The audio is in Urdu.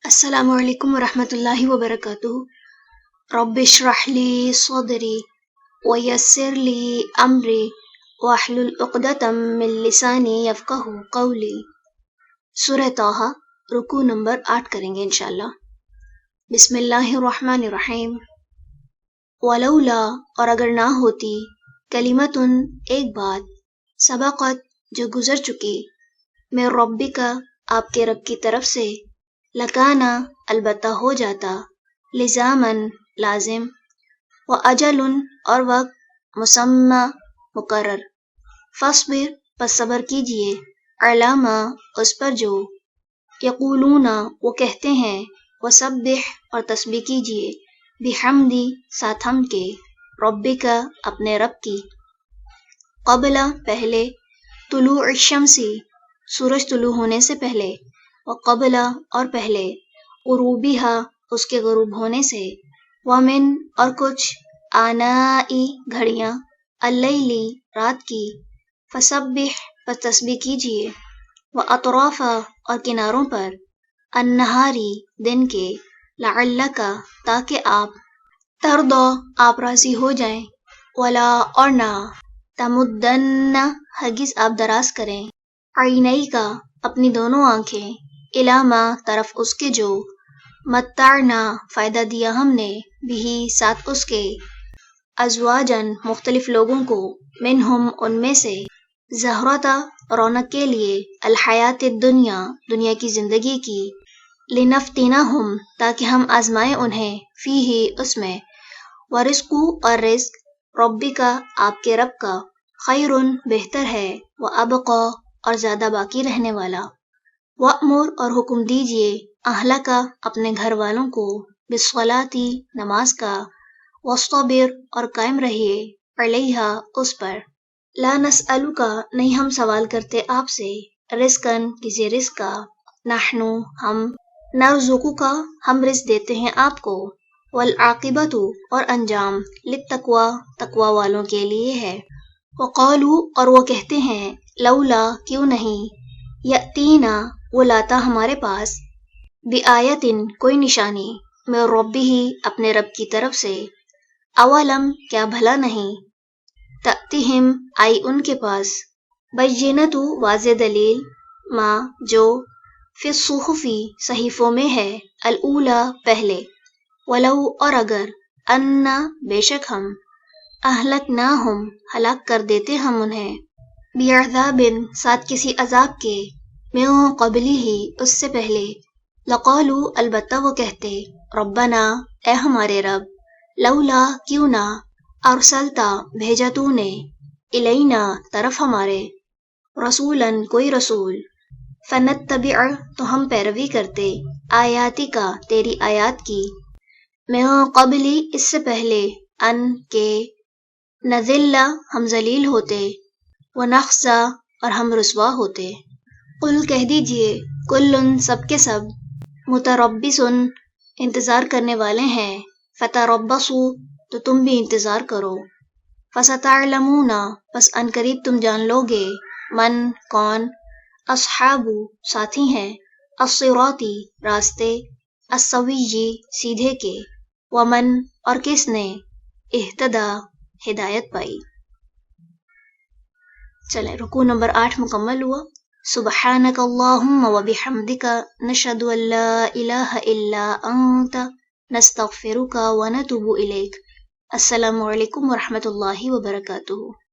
السلام علیکم ورحمۃ اللہ وبرکاتہ۔ رب اشرح لی صدری ویسر لی امری واحلل عقدۃ من لسانی یفقہوا قولی۔ سورہ طٰہٰ، رکوع نمبر 8 کریں گے انشاءاللہ۔ بسم اللہ الرحمن الرحیم۔ ولولا، اور اگر نہ ہوتی، کلمتن، ایک بات، سبقت، جو گزر چکی، من ربک، آپ کے رب کی طرف سے، لکانا، البتہ ہو جاتا، لزاماً، لازم، و اجل، اور وقت، مسمی، مقرر، فاصبر، پس صبر کیجئے، علی ما، اس پر جو، یقولون، وہ کہتے ہیں، وسبح، اور تسبیح کیجئے، بحمدی، ساتھ حمد کے، ربک، اپنے رب کی، قبل، پہلے، طلوع الشمس، سورج طلوع ہونے سے پہلے، وقبل، اور پہلے، غروبہا، اس کے غروب ہونے سے، ومن، اور کچھ، آنائی، گھڑیاں، اللیل، رات کی، فسبح، پس تسبیح کیجئے، واطراف، اور کناروں پر، النہاری، دن کے، لعلک، تاکہ آپ، ترضی، آپ راضی ہو جائیں، ولا، اور نہ، تمدن، ہرگز آپ دراز کریں، عینیک، اپنی دونوں آنکھیں، الی ما، طرف اس کے جو، متعنا، فائدہ دیا ہم نے، بھی، ساتھ اس کے، ازواجن، مختلف لوگوں کو، منہم، ان میں سے، زہرۃ، رونق کے لیے، الحیات الدنیا، دنیا کی زندگی کی، لنفتنہم، تاکہ ہم آزمائیں انہیں، فیہ، اس میں، ورزق، اور رزق، ربک، آپ کے رب کا، خیر، بہتر ہے، وابقی، اور زیادہ باقی رہنے والا، وأمر، اور حکم دیجئے، اہلک، اپنے گھر والوں کو، بالصلاۃ، نماز کا، واصطبر، اور قائم رہیے، علیہا، اس پر، لا نسألک، نہیں ہم سوال کرتے آپ سے، رزقاً، کسی رزق کا، نحن، ہم، نرزقک، ہم رزق دیتے ہیں آپ کو، والعاقبۃ، اور انجام، للتقوی، تقوی والوں کے لیے ہے، وقالوا، اور وہ کہتے ہیں، لولا، کیوں نہیں، یأتینا، وہ لاتا ہمارے پاس، بآیۃ، کوئی نشانی، من ربہ، اپنے رب کی طرف سے، اولم، کیا بھلا نہیں، تأتہم، آئی ان کے پاس، بینۃ، واضح دلیل، ما، جو، فی الصحف، صحیفوں میں ہے، الاولی، پہلے، ولو، اور اگر، انا، بے شک ہم، اہلکناہم، ہلاک کر دیتے ہم انہیں، بعذاب، ساتھ کسی عذاب کے، من قبلہ، اس سے پہلے، لقالوا، البتہ وہ کہتے، ربنا، اے ہمارے رب، لولا، کیوں نہ، ارسلتا، بھیجا تو نے، الینا، طرف ہمارے، رسولاً، کوئی رسول، فنتبع، تو ہم پیروی کرتے، آیاتی کا، تیری آیات کی، من قبلی، اس سے پہلے، ان کے، نذل، ہم ذلیل ہوتے، ونخزا، اور ہم رسوا ہوتے، قل، کہہ دیجئے، کلن، سب کے سب، متربص، انتظار کرنے والے ہیں، فتربصوا، تو تم بھی انتظار کرو، فستعلمون، پس ان قریب تم جان لو گے، من، کون، اصحاب، ساتھی ہیں، الصراط، راستے، السوی، سیدھے کے، ومن، اور کس نے، اہتدی، ہدایت پائی۔ چلیں، رکوع نمبر 8 مکمل ہوا۔ سبحانک اللہم وبحمدک، نشہد ان لا الہ الا انت، نستغفرک ونتوب الیک۔ السلام علیکم ورحمۃ اللہ وبرکاتہ۔